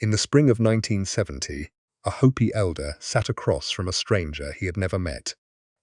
In the spring of 1970, a Hopi elder sat across from a stranger he had never met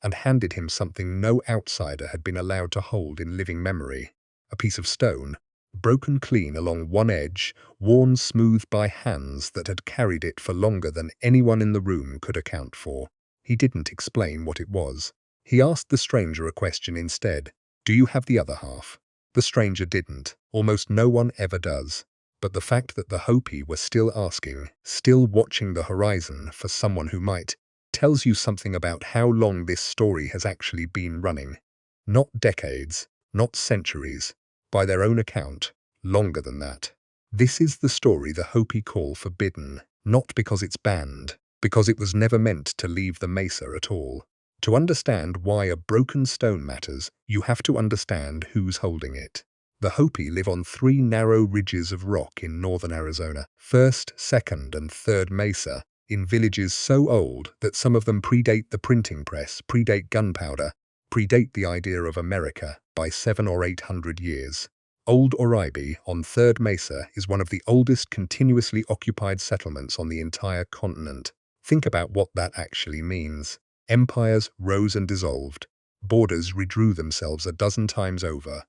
and handed him something no outsider had been allowed to hold in living memory: a piece of stone, broken clean along one edge, worn smooth by hands that had carried it for longer than anyone in the room could account for. He didn't explain what it was. He asked the stranger a question instead: "Do you have the other half?" The stranger didn't. Almost no one ever does. But the fact that the Hopi were still asking, still watching the horizon for someone who might, tells you something about how long this story has actually been running. Not decades, not centuries. By their own account, longer than that. This is the story the Hopi call forbidden, not because it's banned, because it was never meant to leave the mesa at all. To understand why a broken stone matters, you have to understand who's holding it. The Hopi live on 3 narrow ridges of rock in northern Arizona, 1st, 2nd, and 3rd Mesa, in villages so old that some of them predate the printing press, predate gunpowder, predate the idea of America by 700 or 800 years. Old Oribe on 3rd Mesa is one of the oldest continuously occupied settlements on the entire continent. Think about what that actually means. Empires rose and dissolved. Borders redrew themselves a dozen times over.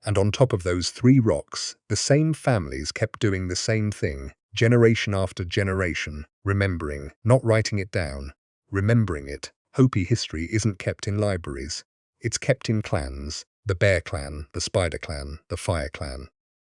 And on top of those 3 rocks, the same families kept doing the same thing, generation after generation, remembering, not writing it down, remembering it. Hopi history isn't kept in libraries. It's kept in clans: the Bear Clan, the Spider Clan, the Fire Clan.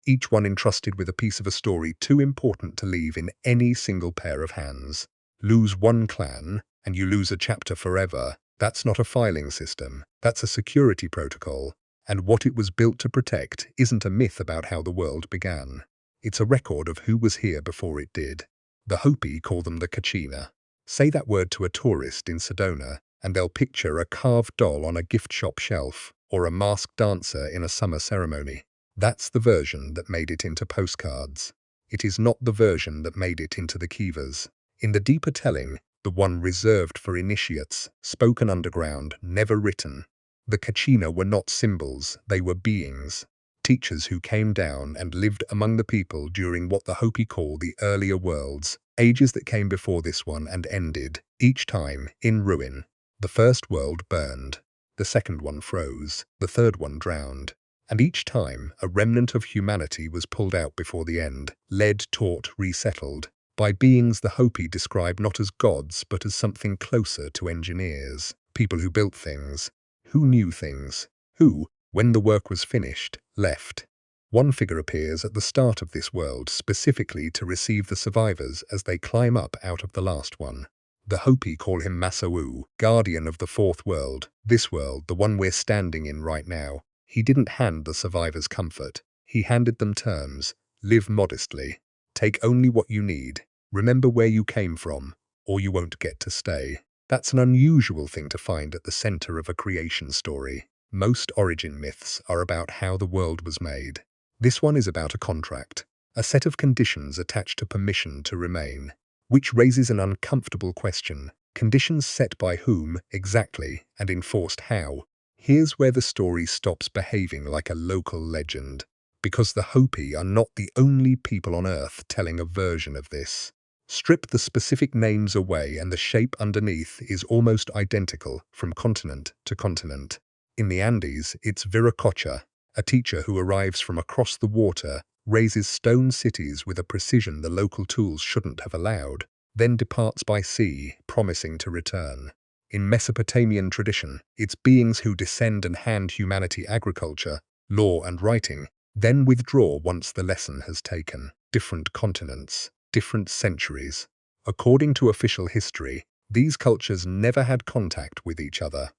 Each one entrusted with a piece of a story too important to leave in any single pair of hands. Lose one clan, and you lose a chapter forever. That's not a filing system. That's a security protocol. And what it was built to protect isn't a myth about how the world began. It's a record of who was here before it did. The Hopi call them the Kachina. Say that word to a tourist in Sedona, and they'll picture a carved doll on a gift shop shelf, or a masked dancer in a summer ceremony. That's the version that made it into postcards. It is not the version that made it into the kivas. In the deeper telling, the one reserved for initiates, spoken underground, never written, the Kachina were not symbols, they were beings. Teachers who came down and lived among the people during what the Hopi call the earlier worlds, ages that came before this one and ended, each time, in ruin. The first world burned. The second one froze. The third one drowned. And each time, a remnant of humanity was pulled out before the end, led, taught, resettled, by beings the Hopi describe not as gods but as something closer to engineers, people who built things, who knew things, who, when the work was finished, left. One figure appears at the start of this world specifically to receive the survivors as they climb up out of the last one. The Hopi call him Masau'u, guardian of the fourth world, this world, the one we're standing in right now. He didn't hand the survivors comfort. He handed them terms. Live modestly. Take only what you need. Remember where you came from, or you won't get to stay. That's an unusual thing to find at the center of a creation story. Most origin myths are about how the world was made. This one is about a contract, a set of conditions attached to permission to remain, which raises an uncomfortable question. Conditions set by whom, exactly, and enforced how? Here's where the story stops behaving like a local legend, because the Hopi are not the only people on Earth telling a version of this. Strip the specific names away and the shape underneath is almost identical from continent to continent. In the Andes, it's Viracocha, a teacher who arrives from across the water, raises stone cities with a precision the local tools shouldn't have allowed, then departs by sea, promising to return. In Mesopotamian tradition, it's beings who descend and hand humanity agriculture, law and writing, then withdraw once the lesson has taken. Different continents, different centuries. According to official history, these cultures never had contact with each other.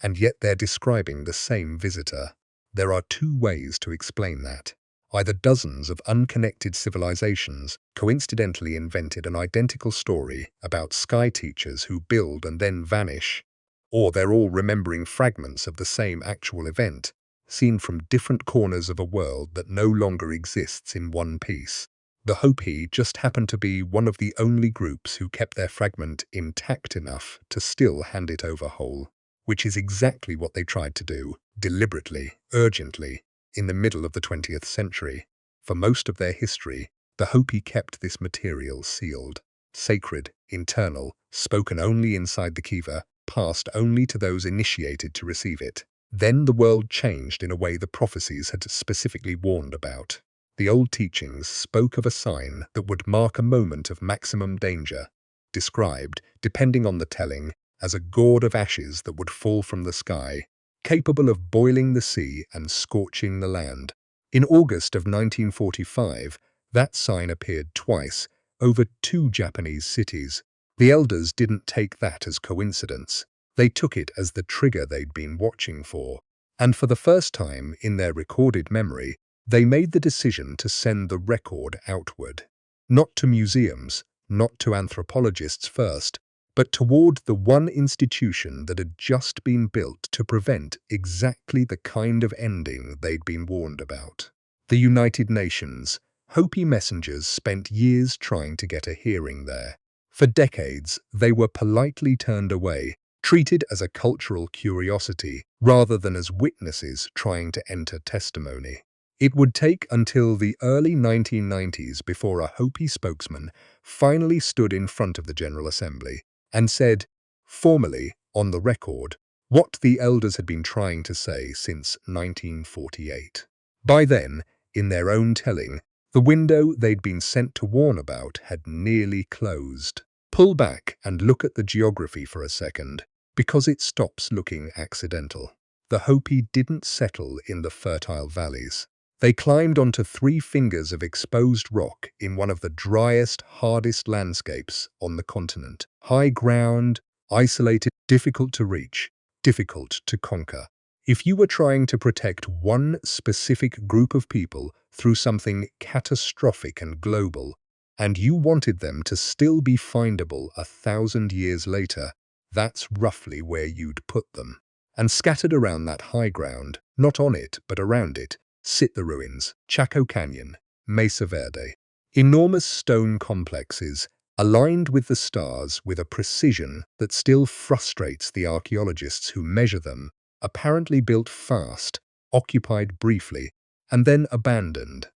And yet they're describing the same visitor. There are 2 ways to explain that. Either dozens of unconnected civilizations coincidentally invented an identical story about sky teachers who build and then vanish, or they're all remembering fragments of the same actual event, seen from different corners of a world that no longer exists in one piece. The Hopi just happen to be one of the only groups who kept their fragment intact enough to still hand it over whole, which is exactly what they tried to do, deliberately, urgently, in the middle of the 20th century. For most of their history, The Hopi kept this material sealed, sacred, internal, spoken only inside the kiva, passed only to those initiated to receive it. Then the world changed in a way the prophecies had specifically warned about. The old teachings spoke of a sign that would mark a moment of maximum danger, described, depending on the telling, as a gourd of ashes that would fall from the sky, capable of boiling the sea and scorching the land. In August of 1945, that sign appeared twice, over 2 Japanese cities. The elders didn't take that as coincidence. They took it as the trigger they'd been watching for. And for the first time in their recorded memory, they made the decision to send the record outward. Not to museums, not to anthropologists first, but toward the one institution that had just been built to prevent exactly the kind of ending they'd been warned about. The United Nations. Hopi messengers spent years trying to get a hearing there. For decades, they were politely turned away, treated as a cultural curiosity rather than as witnesses trying to enter testimony. It would take until the early 1990s before a Hopi spokesman finally stood in front of the General Assembly and said, formally, on the record, what the elders had been trying to say since 1948. By then, in their own telling, the window they'd been sent to warn about had nearly closed. Pull back and look at the geography for a second, because it stops looking accidental. The Hopi didn't settle in the fertile valleys. They climbed onto 3 fingers of exposed rock in one of the driest, hardest landscapes on the continent. High ground, isolated, difficult to reach, difficult to conquer. If you were trying to protect one specific group of people through something catastrophic and global, and you wanted them to still be findable 1,000 years later, that's roughly where you'd put them. And scattered around that high ground, not on it but around it, sit the ruins, Chaco Canyon, Mesa Verde. Enormous stone complexes, aligned with the stars with a precision that still frustrates the archaeologists who measure them, apparently built fast, occupied briefly, and then abandoned,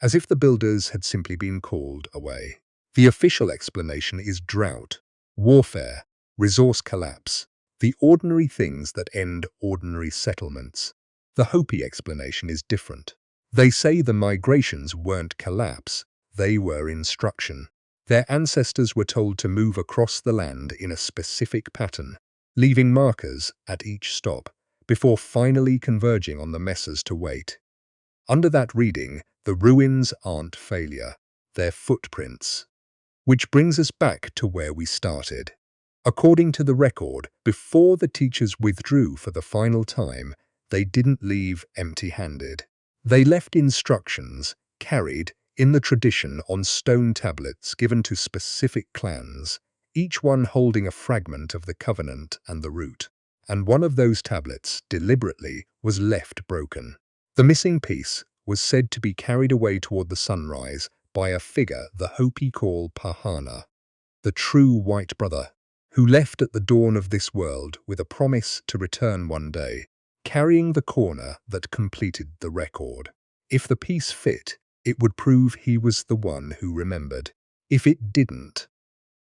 as if the builders had simply been called away. The official explanation is drought, warfare, resource collapse, the ordinary things that end ordinary settlements. The Hopi explanation is different. They say the migrations weren't collapse, they were instruction. Their ancestors were told to move across the land in a specific pattern, leaving markers at each stop, before finally converging on the mesas to wait. Under that reading, the ruins aren't failure, they're footprints. Which brings us back to where we started. According to the record, before the teachers withdrew for the final time, they didn't leave empty-handed. They left instructions, carried, in the tradition, on stone tablets given to specific clans, each one holding a fragment of the covenant and the root. And one of those tablets, deliberately, was left broken. The missing piece was said to be carried away toward the sunrise by a figure the Hopi call Pahana, the true white brother, who left at the dawn of this world with a promise to return one day, carrying the corner that completed the record. If the piece fit, it would prove he was the one who remembered. If it didn't,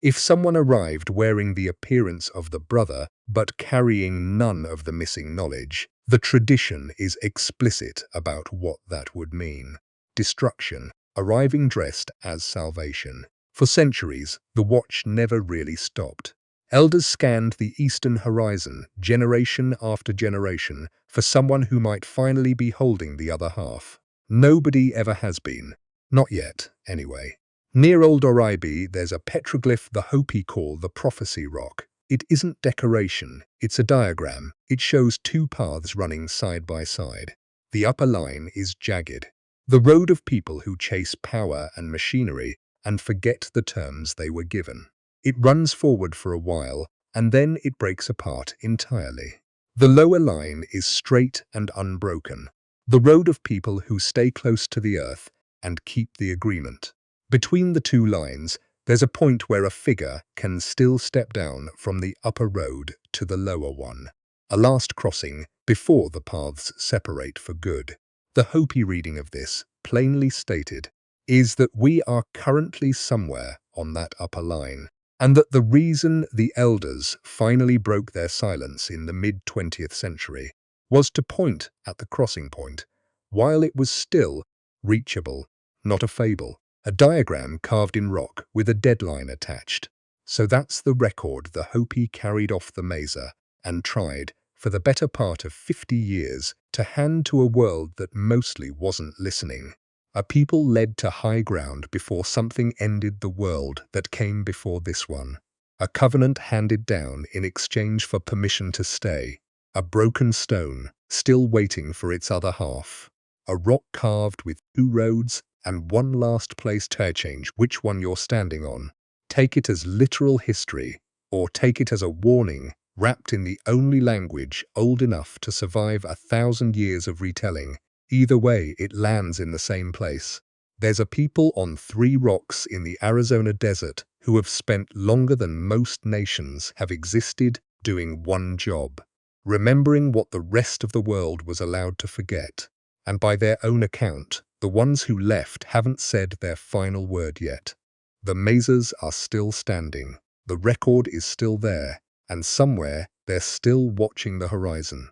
if someone arrived wearing the appearance of the brother but carrying none of the missing knowledge, the tradition is explicit about what that would mean. Destruction, arriving dressed as salvation. For centuries, the watch never really stopped. Elders scanned the eastern horizon, generation after generation, for someone who might finally be holding the other half. Nobody ever has been. Not yet, anyway. Near Old Oribe, there's a petroglyph the Hopi call the Prophecy Rock. It isn't decoration, it's a diagram. It shows 2 paths running side by side. The upper line is jagged. The road of people who chase power and machinery and forget the terms they were given. It runs forward for a while, and then it breaks apart entirely. The lower line is straight and unbroken. The road of people who stay close to the earth and keep the agreement. Between the 2 lines, there's a point where a figure can still step down from the upper road to the lower one. A last crossing before the paths separate for good. The Hopi reading of this plainly stated, is that we are currently somewhere on that upper line, and that the reason the elders finally broke their silence in the mid-20th century was to point at the crossing point, while it was still reachable, not a fable, a diagram carved in rock with a deadline attached. So that's the record the Hopi carried off the mesa and tried, for the better part of 50 years, to hand to a world that mostly wasn't listening. A people led to high ground before something ended the world that came before this one. A covenant handed down in exchange for permission to stay. A broken stone, still waiting for its other half. A rock carved with 2 roads and one last place to change which one you're standing on. Take it as literal history, or take it as a warning wrapped in the only language old enough to survive 1,000 years of retelling. Either way, it lands in the same place. There's a people on 3 rocks in the Arizona desert who have spent longer than most nations have existed doing one job, remembering what the rest of the world was allowed to forget. And by their own account, the ones who left haven't said their final word yet. The mesas are still standing, the record is still there, and somewhere they're still watching the horizon.